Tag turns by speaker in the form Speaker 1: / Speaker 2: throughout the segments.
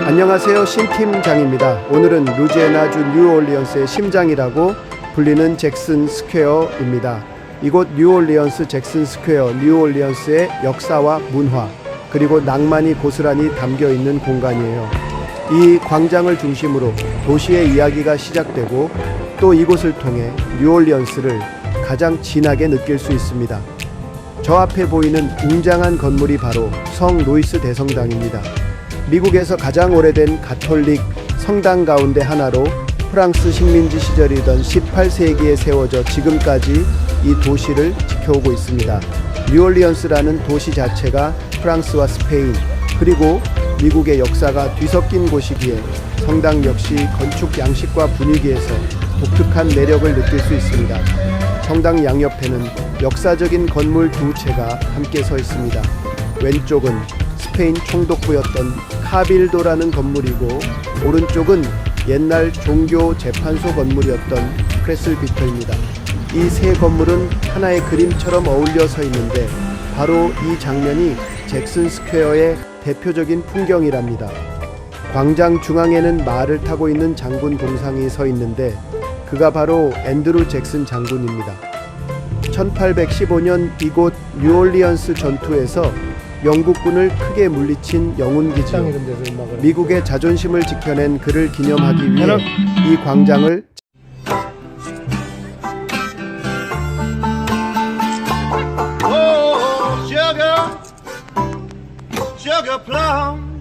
Speaker 1: 안녕하세요, 신팀장입니다. 오늘은 루지애나주 뉴올리언스의 심장이라고 불리는 잭슨 스퀘어입니다. 이곳 뉴올리언스 잭슨 스퀘어, 뉴올리언스의 역사와 문화 그리고 낭만이 고스란히 담겨있는 공간이에요. 이 광장을 중심으로 도시의 이야기가 시작되고 또 이곳을 통해 뉴올리언스를 가장 진하게 느낄 수 있습니다. 저 앞에 보이는 웅장한 건물이 바로 성 루이스 대성당입니다. 미국에서 가장 오래된 가톨릭 성당 가운데 하나로 프랑스 식민지 시절이던 18세기에 세워져 지금까지 이 도시를 지켜오고 있습니다. 뉴올리언스라는 도시 자체가 프랑스와 스페인 그리고 미국의 역사가 뒤섞인 곳이기에 성당 역시 건축 양식과 분위기에서 독특한 매력을 느낄 수 있습니다. 성당 양옆에는 역사적인 건물 두 채가 함께 서 있습니다. 왼쪽은 스페인 총독부였던 카빌도라는 건물이고 오른쪽은 옛날 종교 재판소 건물이었던 프레슬비터입니다. 이 세 건물은 하나의 그림처럼 어울려 서 있는데 바로 이 장면이 잭슨 스퀘어의 대표적인 풍경이랍니다. 광장 중앙에는 말을 타고 있는 장군 동상이 서 있는데 그가 바로 앤드루 잭슨 장군입니다. 1815년 이곳 뉴올리언스 전투에서 영국군을 크게 물리친 영웅기지요. 미국의 자존심을 지켜낸 그를 기념하기 위해 이 광장을
Speaker 2: Sugar plum.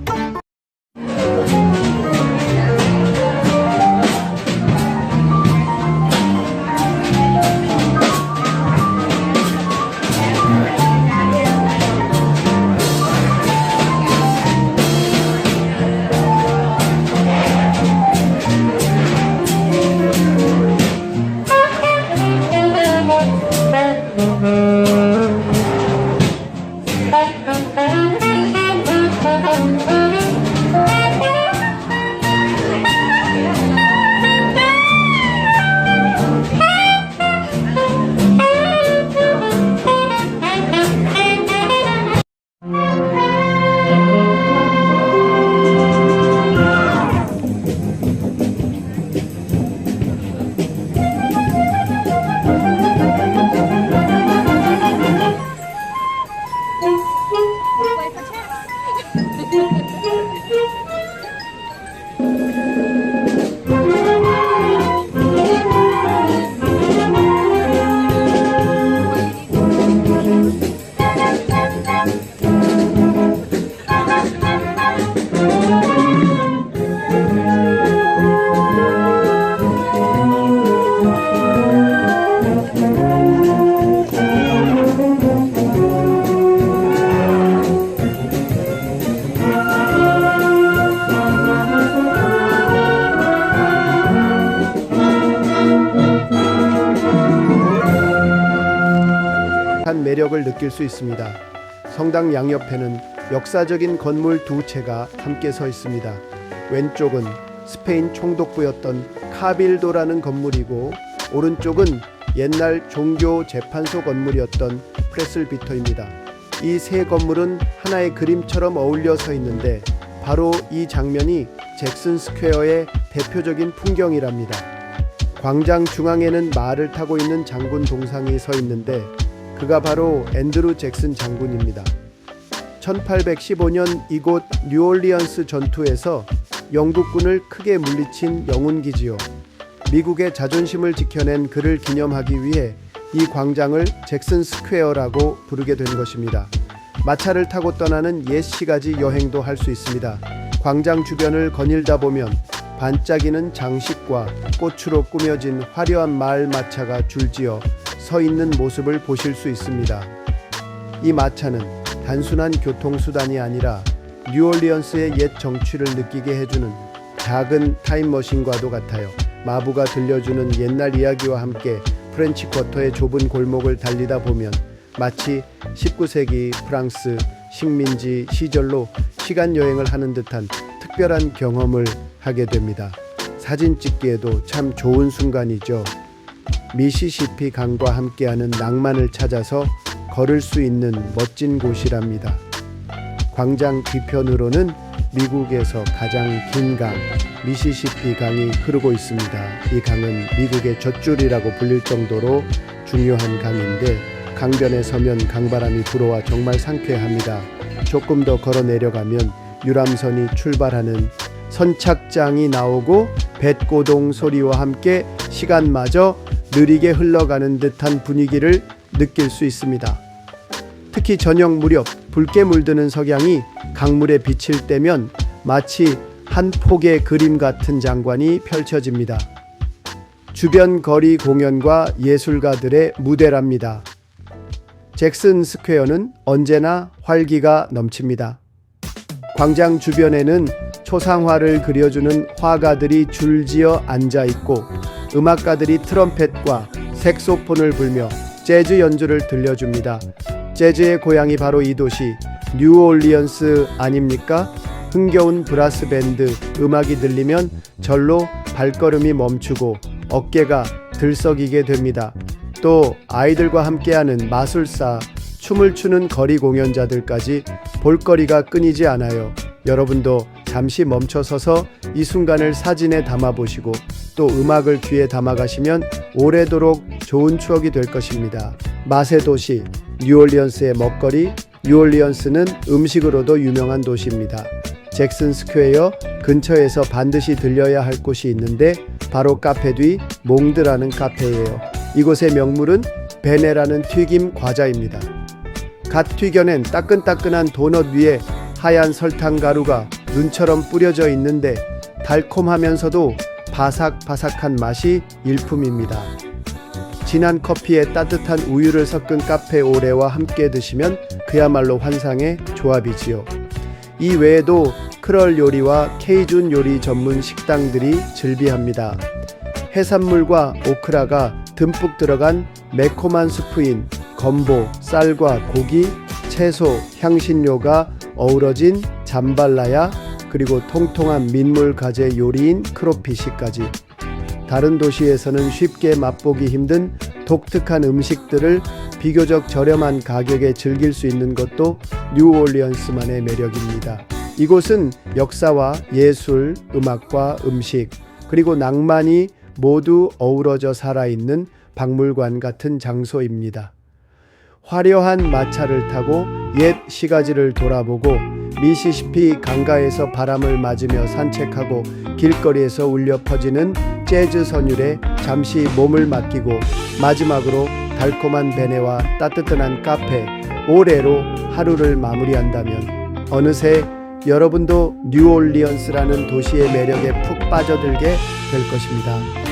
Speaker 1: 매력을 느낄 수 있습니다. 성당 양옆에는 역사적인 건물 두 채가 함께 서 있습니다. 왼쪽은 스페인 총독부였던 카빌도라는 건물이고 오른쪽은 옛날 종교 재판소 건물이었던 프레슬비터입니다. 이 세 건물은 하나의 그림처럼 어울려 서 있는데 바로 이 장면이 잭슨 스퀘어의 대표적인 풍경이랍니다. 광장 중앙에는 말을 타고 있는 장군 동상이 서 있는데 그가 바로 앤드루 잭슨 장군입니다. 1815년 이곳 뉴올리언스 전투에서 영국군을 크게 물리친 영웅기지요. 미국의 자존심을 지켜낸 그를 기념하기 위해 이 광장을 잭슨 스퀘어라고 부르게 된 것입니다. 마차를 타고 떠나는 옛 시가지 여행도 할 수 있습니다. 광장 주변을 거닐다 보면 반짝이는 장식과 꽃으로 꾸며진 화려한 마을 마차가 줄지어 서 있는 모습을 보실 수 있습니다. 이 마차는 단순한 교통수단이 아니라 뉴올리언스의 옛 정취를 느끼게 해주는 작은 타임머신과도 같아요. 마부가 들려주는 옛날 이야기와 함께 프렌치 쿼터의 좁은 골목을 달리다 보면 마치 19세기 프랑스 식민지 시절로 시간 여행을 하는 듯한 특별한 경험을 하게 됩니다. 사진 찍기에도 참 좋은 순간이죠. 미시시피 강과 함께하는 낭만을 찾아서 걸을 수 있는 멋진 곳이랍니다. 광장 뒤편으로는 미국에서 가장 긴 강, 미시시피 강이 흐르고 있습니다. 이 강은 미국의 젖줄이라고 불릴 정도로 중요한 강인데 강변에 서면 강바람이 불어와 정말 상쾌합니다. 조금 더 걸어 내려가면 유람선이 출발하는 선착장이 나오고 뱃고동 소리와 함께 시간마저 느리게 흘러가는 듯한 분위기를 느낄 수 있습니다. 특히 저녁 무렵 붉게 물드는 석양이 강물에 비칠 때면 마치 한 폭의 그림 같은 장관이 펼쳐집니다. 주변 거리 공연과 예술가들의 무대랍니다. 잭슨 스퀘어는 언제나 활기가 넘칩니다. 광장 주변에는 초상화를 그려주는 화가들이 줄지어 앉아 있고 음악가들이 트럼펫과 색소폰을 불며 재즈 연주를 들려줍니다. 재즈의 고향이 바로 이 도시 뉴올리언스 아닙니까? 흥겨운 브라스 밴드 음악이 들리면 절로 발걸음이 멈추고 어깨가 들썩이게 됩니다. 또 아이들과 함께하는 마술사, 춤을 추는 거리 공연자들까지 볼거리가 끊이지 않아요. 여러분도 잠시 멈춰서서 이 순간을 사진에 담아보시고 또 음악을 귀에 담아가시면 오래도록 좋은 추억이 될 것입니다. 맛의 도시 뉴올리언스의 먹거리, 뉴올리언스는 음식으로도 유명한 도시입니다. 잭슨 스퀘어 근처에서 반드시 들려야 할 곳이 있는데 바로 카페 뒤 몽드라는 카페예요. 이곳의 명물은 베네라는 튀김 과자입니다. 갓 튀겨낸 따끈따끈한 도넛 위에 하얀 설탕 가루가 눈처럼 뿌려져 있는데 달콤하면서도 바삭바삭한 맛이 일품입니다. 진한 커피에 따뜻한 우유를 섞은 카페 오레와 함께 드시면 그야말로 환상의 조합이지요. 이 외에도 크럴 요리와 케이준 요리 전문 식당들이 즐비합니다. 해산물과 오크라가 듬뿍 들어간 매콤한 수프인 건보, 쌀과 고기, 채소, 향신료가 어우러진 잠발라야, 그리고 통통한 민물 가재 요리인 크로피시까지 다른 도시에서는 쉽게 맛보기 힘든 독특한 음식들을 비교적 저렴한 가격에 즐길 수 있는 것도 뉴올리언스만의 매력입니다. 이곳은 역사와 예술, 음악과 음식, 그리고 낭만이 모두 어우러져 살아있는 박물관 같은 장소입니다. 화려한 마차를 타고 옛 시가지를 돌아보고 미시시피 강가에서 바람을 맞으며 산책하고 길거리에서 울려 퍼지는 재즈 선율에 잠시 몸을 맡기고 마지막으로 달콤한 베네와 따뜻한 카페 오레로 하루를 마무리한다면 어느새 여러분도 뉴올리언스라는 도시의 매력에 푹 빠져들게 될 것입니다.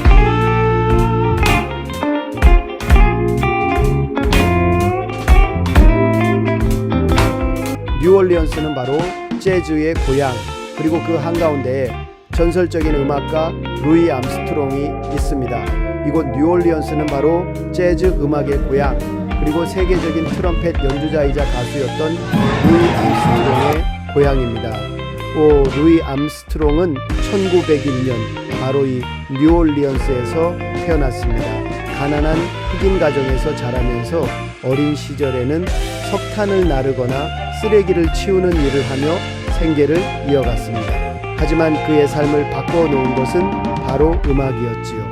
Speaker 1: 뉴올리언스는 바로 재즈의 고향, 그리고 그 한가운데에 전설적인 음악가 루이 암스트롱이 있습니다. 이곳 뉴올리언스는 바로 재즈 음악의 고향, 그리고 세계적인 트럼펫 연주자이자 가수였던 루이 암스트롱의 고향입니다. 루이 암스트롱은 1901년 바로 이 뉴올리언스에서 태어났습니다. 가난한 흑인 가정에서 자라면서 어린 시절에는 석탄을 나르거나 쓰레기를 치우는 일을 하며 생계를 이어갔습니다. 하지만 그의 삶을 바꿔놓은 것은 바로 음악이었지요.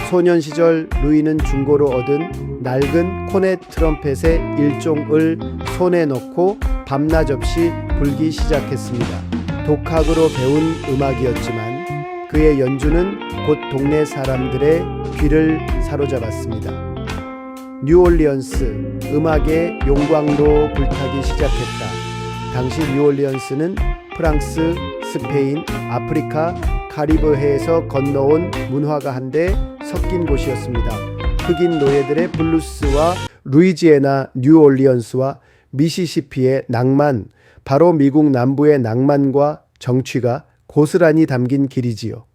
Speaker 1: 소년 시절 루이는 중고로 얻은 낡은 코넷 트럼펫의 일종을 손에 넣고 밤낮 없이 불기 시작했습니다. 독학으로 배운 음악이었지만 그의 연주는 곧 동네 사람들의 귀를 사로잡았습니다. 뉴올리언스, 음악의 용광로 불타기 시작했다. 당시 뉴올리언스는 프랑스, 스페인, 아프리카, 카리브해에서 건너온 문화가 한데 섞인 곳이었습니다. 흑인 노예들의 블루스와 루이지애나, 뉴올리언스와 미시시피의 낭만, 바로 미국 남부의 낭만과 정취가 고스란히 담긴 길이지요.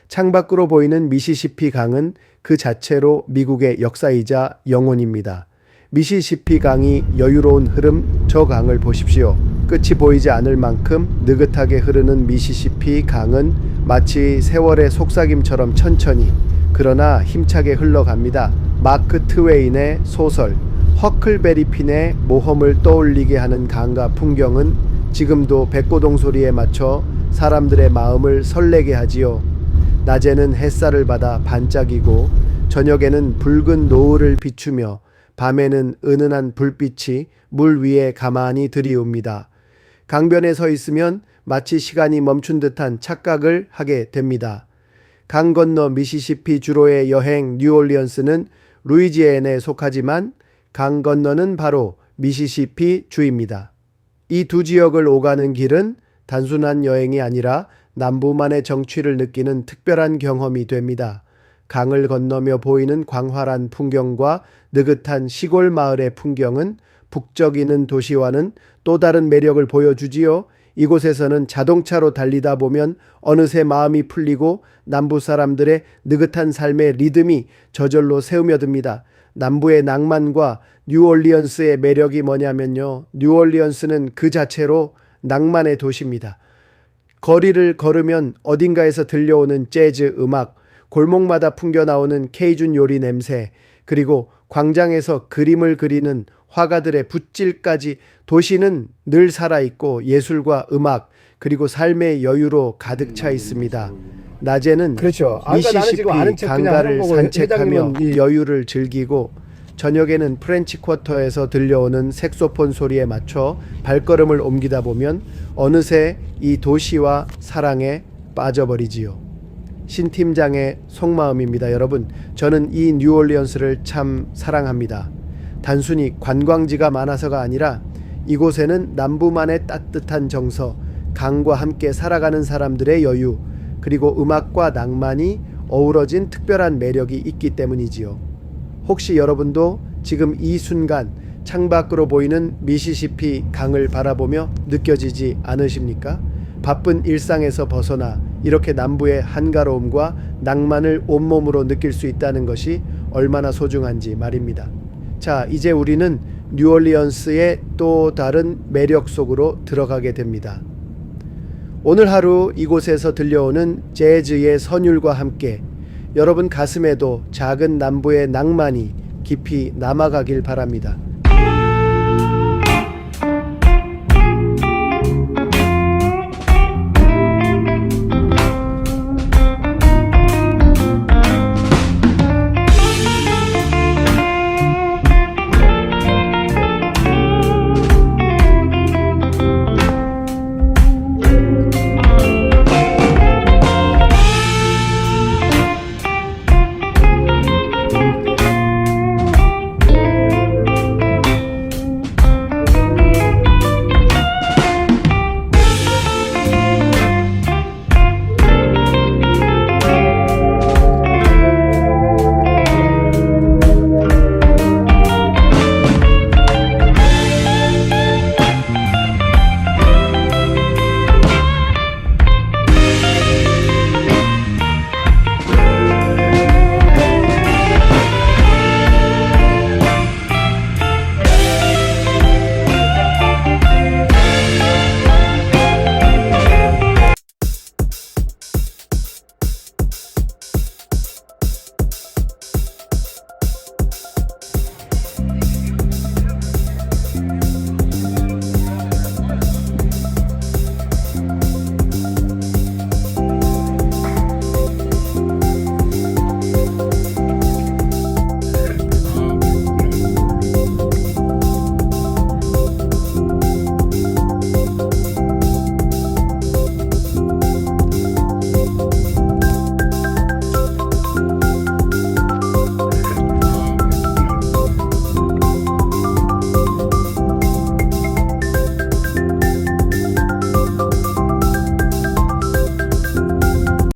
Speaker 1: 창밖으로 보이는 미시시피 강은 그 자체로 미국의 역사이자 영혼입니다. 미시시피 강이 여유로운 흐름, 저 강을 보십시오. 끝이 보이지 않을 만큼 느긋하게 흐르는 미시시피 강은 마치 세월의 속삭임처럼 천천히 그러나 힘차게 흘러갑니다. 마크 트웨인의 소설 허클베리 핀의 모험을 떠올리게 하는 강과 풍경은 지금도 백고동 소리에 맞춰 사람들의 마음을 설레게 하지요. 낮에는 햇살을 받아 반짝이고 저녁에는 붉은 노을을 비추며 밤에는 은은한 불빛이 물 위에 가만히 들이웁니다. 강변에 서 있으면 마치 시간이 멈춘 듯한 착각을 하게 됩니다. 강 건너 미시시피 주로의 여행 뉴올리언스는 루이지애나에 속하지만 강 건너는 바로 미시시피 주입니다. 이 두 지역을 오가는 길은 단순한 여행이 아니라 남부만의 정취를 느끼는 특별한 경험이 됩니다. 강을 건너며 보이는 광활한 풍경과 느긋한 시골 마을의 풍경은 북적이는 도시와는 또 다른 매력을 보여주지요. 이곳에서는 자동차로 달리다 보면 어느새 마음이 풀리고 남부 사람들의 느긋한 삶의 리듬이 저절로 새우며듭니다. 남부의 낭만과 뉴올리언스의 매력이 뭐냐면요. 뉴올리언스는 그 자체로 낭만의 도시입니다. 거리를 걸으면 어딘가에서 들려오는 재즈 음악, 골목마다 풍겨나오는 케이준 요리 냄새, 그리고 광장에서 그림을 그리는 화가들의 붓질까지 도시는 늘 살아있고 예술과 음악 그리고 삶의 여유로 가득 차 있습니다. 낮에는
Speaker 3: 그렇죠. 그러니까 나는
Speaker 1: 미시시피
Speaker 3: 지금 아는 척 그냥
Speaker 1: 강가를
Speaker 3: 하는 거고
Speaker 1: 산책하며
Speaker 3: 회장님은
Speaker 1: 여유를 즐기고 저녁에는 프렌치 쿼터에서 들려오는 색소폰 소리에 맞춰 발걸음을 옮기다 보면 어느새 이 도시와 사랑에 빠져버리지요. 신 팀장의 속마음입니다. 여러분, 저는 이 뉴올리언스를 참 사랑합니다. 단순히 관광지가 많아서가 아니라 이곳에는 남부만의 따뜻한 정서, 강과 함께 살아가는 사람들의 여유, 그리고 음악과 낭만이 어우러진 특별한 매력이 있기 때문이지요. 혹시 여러분도 지금 이 순간 창밖으로 보이는 미시시피 강을 바라보며 느껴지지 않으십니까? 바쁜 일상에서 벗어나 이렇게 남부의 한가로움과 낭만을 온몸으로 느낄 수 있다는 것이 얼마나 소중한지 말입니다. 자, 이제 우리는 뉴올리언스의 또 다른 매력 속으로 들어가게 됩니다. 오늘 하루 이곳에서 들려오는 재즈의 선율과 함께 여러분 가슴에도 작은 남부의 낭만이 깊이 남아가길 바랍니다.